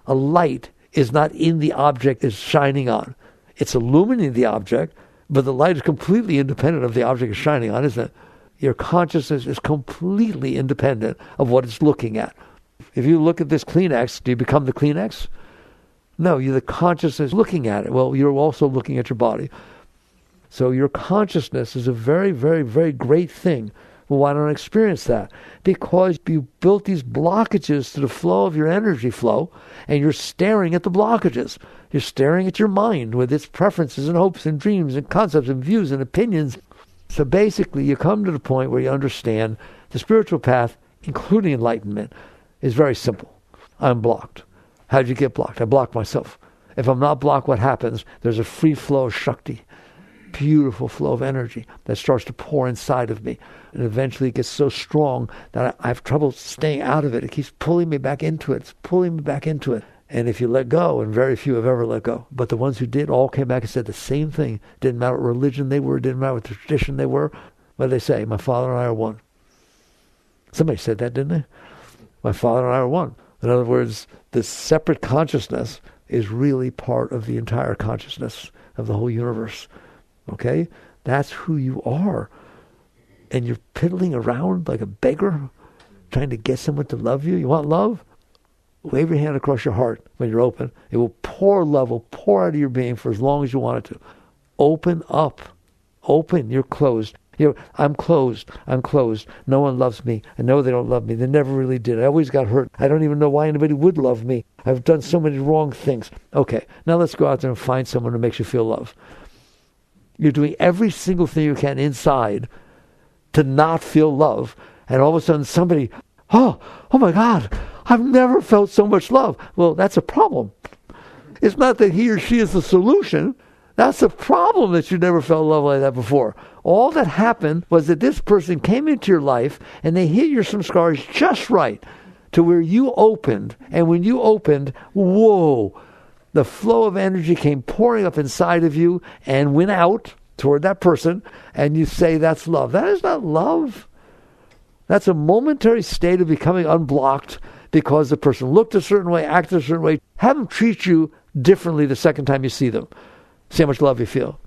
A light is not in the object it's shining on. It's illuminating the object, but the light is completely independent of the object it's shining on, isn't it? Your consciousness is completely independent of what it's looking at. If you look at this Kleenex, do you become the Kleenex? No, you're the consciousness looking at it. Well, you're also looking at your body. So your consciousness is a very, very, very great thing. Well, why don't I experience that? Because you built these blockages to the flow of your energy flow, and you're staring at the blockages. You're staring at your mind with its preferences and hopes and dreams and concepts and views and opinions. So basically, you come to the point where you understand the spiritual path, including enlightenment, is very simple. I'm blocked. How did you get blocked? I blocked myself. If I'm not blocked, what happens? There's a free flow of Shakti, beautiful flow of energy that starts to pour inside of me. And eventually it gets so strong that I have trouble staying out of it. It keeps pulling me back into it. It's pulling me back into it. And if you let go, and very few have ever let go, but the ones who did all came back and said the same thing. Didn't matter what religion they were, didn't matter what tradition they were. What did they say? My Father and I are one. Somebody said that, didn't they? My Father and I are one. In other words, this separate consciousness is really part of the entire consciousness of the whole universe. Okay? That's who you are. And you're piddling around like a beggar, trying to get someone to love you. You want love? Wave your hand across your heart when you're open. It will pour love, will pour out of your being for as long as you want it to. Open up. Open. You're closed. I'm closed. I'm closed. No one loves me. I know they don't love me. They never really did. I always got hurt. I don't even know why anybody would love me. I've done so many wrong things. Okay, now let's go out there and find someone who makes you feel love. You're doing every single thing you can inside to not feel love. And all of a sudden somebody, oh my God, I've never felt so much love. Well, that's a problem. It's not that he or she is the solution. That's a problem that you never felt love like that before. All that happened was that this person came into your life and they hit your samskaras just right to where you opened. And when you opened, whoa, the flow of energy came pouring up inside of you and went out toward that person. And you say that's love. That is not love. That's a momentary state of becoming unblocked because the person looked a certain way, acted a certain way. Have them treat you differently the second time you see them. See how much love you feel.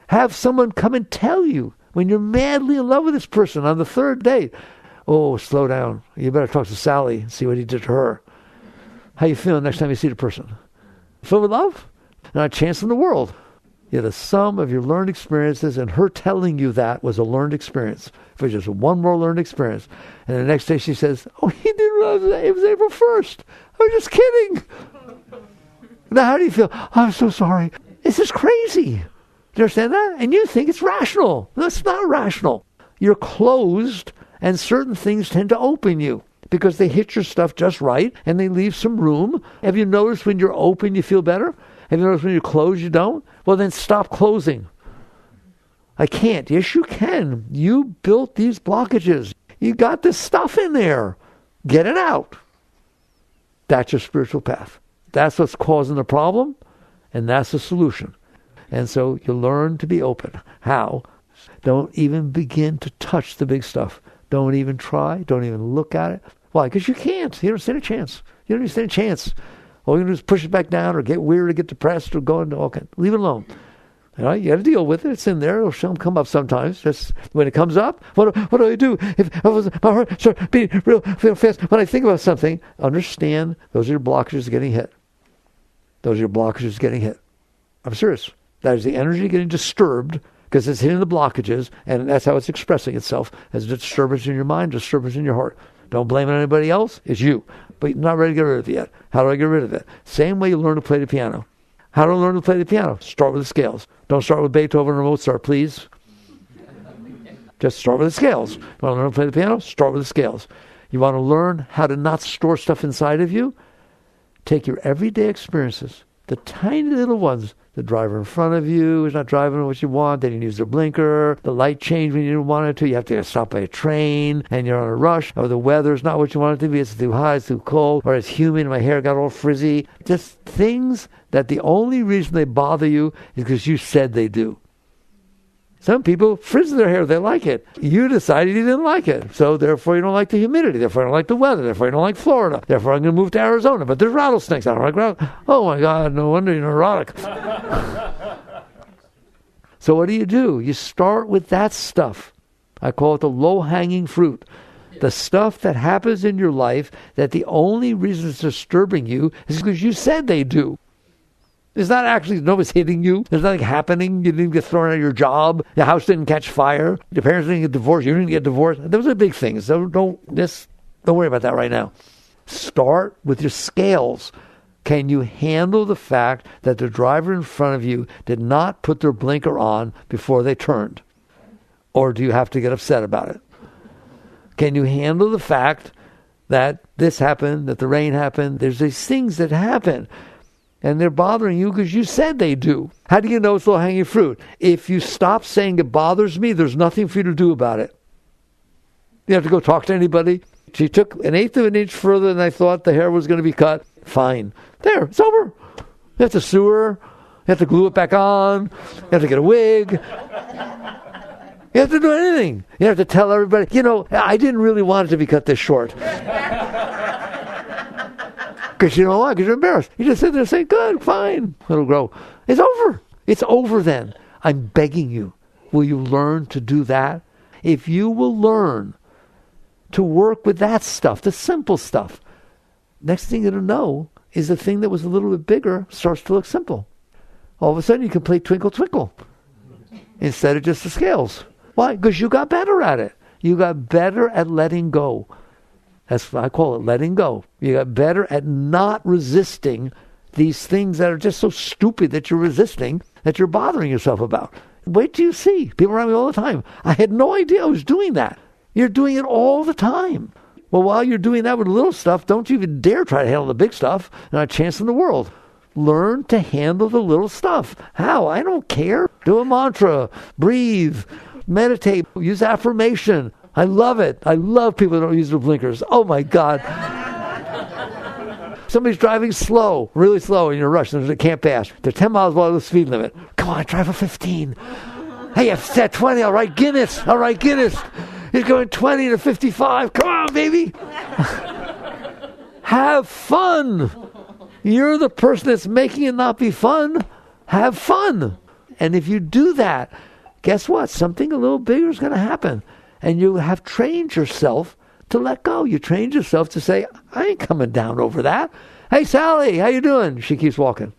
Have someone come and tell you when you're madly in love with this person on the third date, oh, slow down. You better talk to Sally and see what he did to her. How you feeling next time you see the person? Filled with love? Not a chance in the world. You're the sum of your learned experiences, and her telling you that was a learned experience. For just one more learned experience. And the next day she says, oh, he didn't realize it was April 1st. I was just kidding. Now, how do you feel? Oh, I'm so sorry. This is crazy. Do you understand that? And you think it's rational. No, it's not rational. You're closed, and certain things tend to open you because they hit your stuff just right, and they leave some room. Have you noticed when you're open, you feel better? Have you noticed when you're closed, you don't? Well, then stop closing. I can't. Yes, you can. You built these blockages. You got this stuff in there. Get it out. That's your spiritual path. That's what's causing the problem, and that's the solution. And so you learn to be open. How? Don't even begin to touch the big stuff. Don't even try. Don't even look at it. Why? Because you can't. You don't stand a chance. You don't even stand a chance. All you can do is push it back down or get weird or get depressed or go into all kinds. Leave it alone. You know, you got to deal with it. It's in there. It'll come up sometimes. Just when it comes up, what do I do? If my heart starts beating real fast, when I think about something, understand those are your blockages getting hit. Those are your blockages getting hit. I'm serious. That is the energy getting disturbed because it's hitting the blockages, and that's how it's expressing itself as a disturbance in your mind, disturbance in your heart. Don't blame it on anybody else. It's you. But you're not ready to get rid of it yet. How do I get rid of it? Same way you learn to play the piano. How do I learn to play the piano? Start with the scales. Don't start with Beethoven or Mozart, please. Just start with the scales. You want to learn to play the piano? Start with the scales. You want to learn how to not store stuff inside of you? Take your everyday experiences, the tiny little ones, The driver in front of you is not driving what you want. They didn't use their blinker. The light changed when you didn't want it to. You have to get stopped by a train, and you're on a rush. Or the weather's not what you want it to be. It's too hot, it's too cold. Or it's humid, my hair got all frizzy. Just things that the only reason they bother you is because you said they do. Some people frizz their hair, they like it. You decided you didn't like it. So therefore you don't like the humidity. Therefore you don't like the weather. Therefore you don't like Florida. Therefore I'm going to move to Arizona. But there's rattlesnakes. I don't like rattlesnakes. Oh my God, no wonder you're neurotic. So what do? You start with that stuff. I call it the low-hanging fruit. The stuff that happens in your life that the only reason it's disturbing you is because you said they do. It's not actually, nobody's hitting you. There's nothing happening. You didn't get thrown out of your job. The house didn't catch fire. Your parents didn't get divorced. You didn't get divorced. Those are big things. So don't worry about that right now. Start with your scales. Can you handle the fact that the driver in front of you did not put their blinker on before they turned? Or do you have to get upset about it? Can you handle the fact that this happened, that the rain happened? There's these things that happen. And they're bothering you because you said they do. How do you know it's low-hanging fruit? If you stop saying it bothers me, there's nothing for you to do about it. You have to go talk to anybody. She took 1/8 of an inch further than I thought the hair was going to be cut. Fine. There, it's over. You have to sue her. You have to glue it back on. You have to get a wig. You have to do anything. You have to tell everybody, I didn't really want it to be cut this short. Because you know why? Because you're embarrassed. You just sit there and say, good, fine, it'll grow. It's over. It's over then. I'm begging you. Will you learn to do that? If you will learn to work with that stuff, the simple stuff, next thing you'll know is the thing that was a little bit bigger starts to look simple. All of a sudden you can play twinkle, twinkle instead of just the scales. Why? Because you got better at it. You got better at letting go. That's what I call it, letting go. You got better at not resisting these things that are just so stupid that you're resisting, that you're bothering yourself about. Wait till you see. People around me all the time. I had no idea I was doing that. You're doing it all the time. Well, while you're doing that with little stuff, don't you even dare try to handle the big stuff. Not a chance in the world. Learn to handle the little stuff. How? I don't care. Do a mantra. Breathe. Meditate. Use affirmation. I love it. I love people that don't use their blinkers. Oh my God. Somebody's driving slow, really slow, and you're rushing. They can't pass. They're 10 miles below the speed limit. Come on, drive a 15. Hey, I've set 20. All right, Guinness. He's going 20 to 55. Come on, baby. Have fun. You're the person that's making it not be fun. Have fun. And if you do that, guess what? Something a little bigger is going to happen. And you have trained yourself to let go. You trained yourself to say, I ain't coming down over that. Hey, Sally, how you doing? She keeps walking.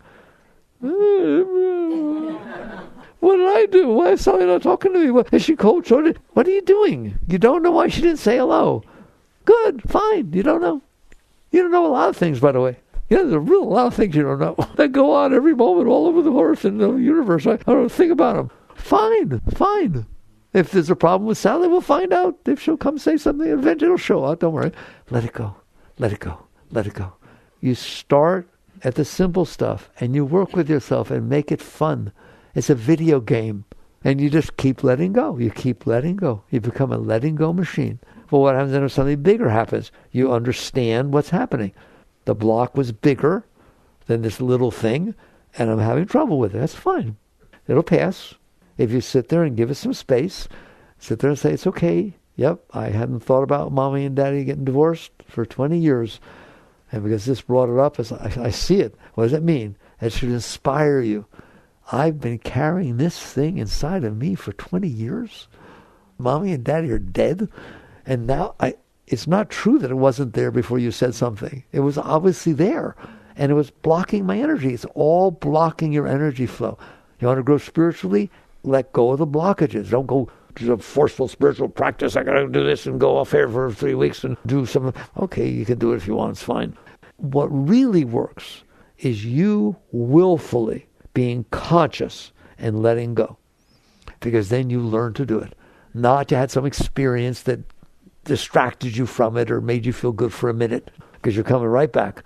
What did I do? Why is Sally not talking to me? Is she cold-shouldered? What are you doing? You don't know why she didn't say hello. Good, fine. You don't know. You don't know a lot of things, by the way. There's a lot of things you don't know that go on every moment all over the earth and the universe. I don't think about them. Fine. If there's a problem with Sally, we'll find out. If she'll come say something, eventually it'll show up. Don't worry. Let it go. You start at the simple stuff and you work with yourself and make it fun. It's a video game. And you just keep letting go. You keep letting go. You become a letting go machine. Well, what happens then if something bigger happens? You understand what's happening. The block was bigger than this little thing, and I'm having trouble with it. That's fine. It'll pass. If you sit there and give it some space, sit there and say, it's okay. Yep, I hadn't thought about mommy and daddy getting divorced for 20 years. And because this brought it up, I see it. What does that mean? It should inspire you. I've been carrying this thing inside of me for 20 years. Mommy and daddy are dead. And now it's not true that it wasn't there before you said something. It was obviously there. And it was blocking my energy. It's all blocking your energy flow. You want to grow spiritually? Let go of the blockages. Don't go to a forceful spiritual practice. I got to do this and go off here for 3 weeks and do something. Okay, you can do it if you want. It's fine. What really works is you willfully being conscious and letting go. Because then you learn to do it. Not you had some experience that distracted you from it or made you feel good for a minute. Because you're coming right back.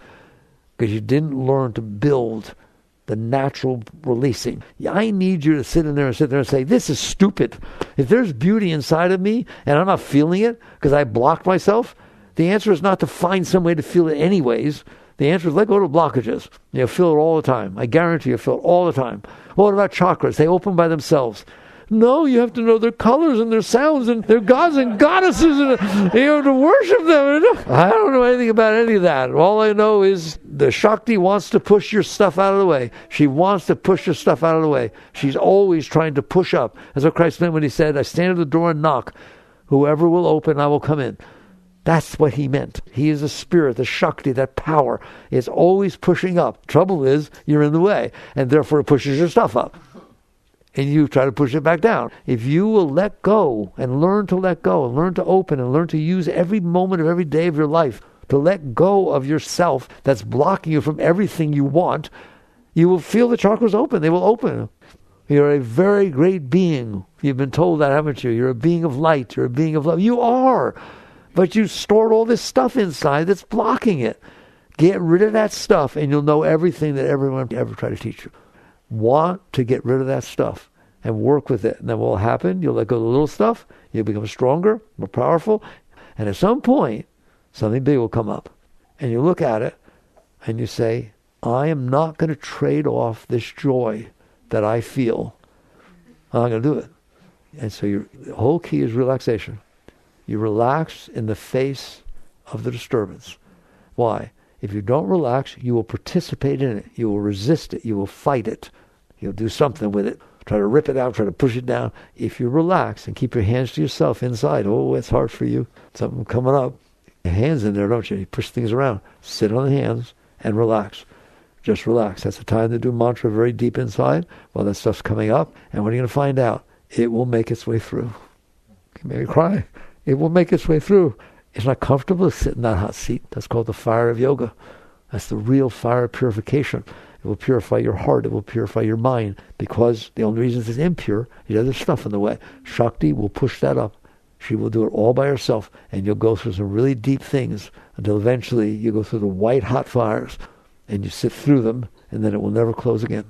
Because you didn't learn to build the natural releasing. I need you to sit there and say, this is stupid. If there's beauty inside of me and I'm not feeling it because I blocked myself, the answer is not to find some way to feel it anyways. The answer is let go to blockages. You'll feel it all the time. I guarantee you'll feel it all the time. What about chakras? They open by themselves. No, you have to know their colors and their sounds and their gods and goddesses, and you have to worship them. I don't know anything about any of that. All I know is the Shakti wants to push your stuff out of the way. She wants to push your stuff out of the way. She's always trying to push up. That's what Christ meant when he said, I stand at the door and knock. Whoever will open, I will come in. That's what he meant. He is a spirit, the Shakti, that power is always pushing up. Trouble is, you're in the way, and therefore it pushes your stuff up. And you try to push it back down. If you will let go and learn to let go and learn to open and learn to use every moment of every day of your life to let go of yourself that's blocking you from everything you want, you will feel the chakras open. They will open. You're a very great being. You've been told that, haven't you? You're a being of light. You're a being of love. You are. But you stored all this stuff inside that's blocking it. Get rid of that stuff and you'll know everything that everyone ever tried to teach you. Want to get rid of that stuff and work with it. And then what will happen? You'll let go of the little stuff. You'll become stronger, more powerful. And at some point, something big will come up. And you look at it and you say, I am not going to trade off this joy that I feel. I'm not going to do it. And so the whole key is relaxation. You relax in the face of the disturbance. Why? If you don't relax, you will participate in it. You will resist it. You will fight it. You'll do something with it. Try to rip it out. Try to push it down. If you relax and keep your hands to yourself inside, oh, it's hard for you. Something coming up. Your hands in there, don't you? You push things around. Sit on the hands and relax. Just relax. That's the time to do mantra very deep inside while that stuff's coming up. And what are you going to find out? It will make its way through. You may cry. It will make its way through. It's not comfortable to sit in that hot seat. That's called the fire of yoga. That's the real fire of purification. It will purify your heart. It will purify your mind, because the only reason it's impure is other stuff in the way. Shakti will push that up. She will do it all by herself, and you'll go through some really deep things until eventually you go through the white hot fires and you sit through them, and then it will never close again.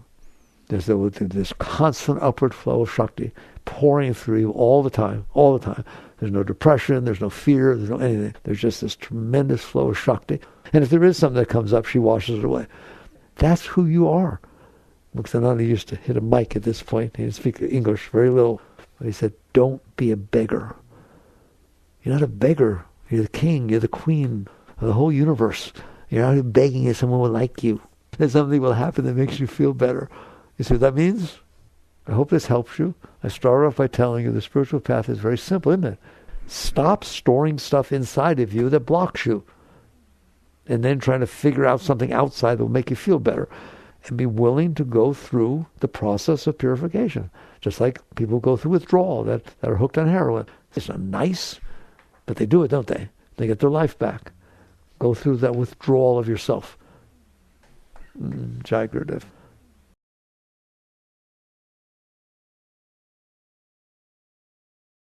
There's this constant upward flow of Shakti pouring through you all the time, all the time. There's no depression, there's no fear, there's no anything. There's just this tremendous flow of Shakti. And if there is something that comes up, she washes it away. That's who you are. Muktananda used to hit a mic at this point. He didn't speak English very little. But he said, don't be a beggar. You're not a beggar. You're the king, you're the queen of the whole universe. You're not even begging if someone will like you. Then something will happen that makes you feel better. You see what that means? I hope this helps you. I started off by telling you the spiritual path is very simple, isn't it? Stop storing stuff inside of you that blocks you, and then trying to figure out something outside that will make you feel better. And be willing to go through the process of purification. Just like people go through withdrawal that are hooked on heroin. It's not nice, but they do it, don't they? They get their life back. Go through that withdrawal of yourself. Jai Gurudev.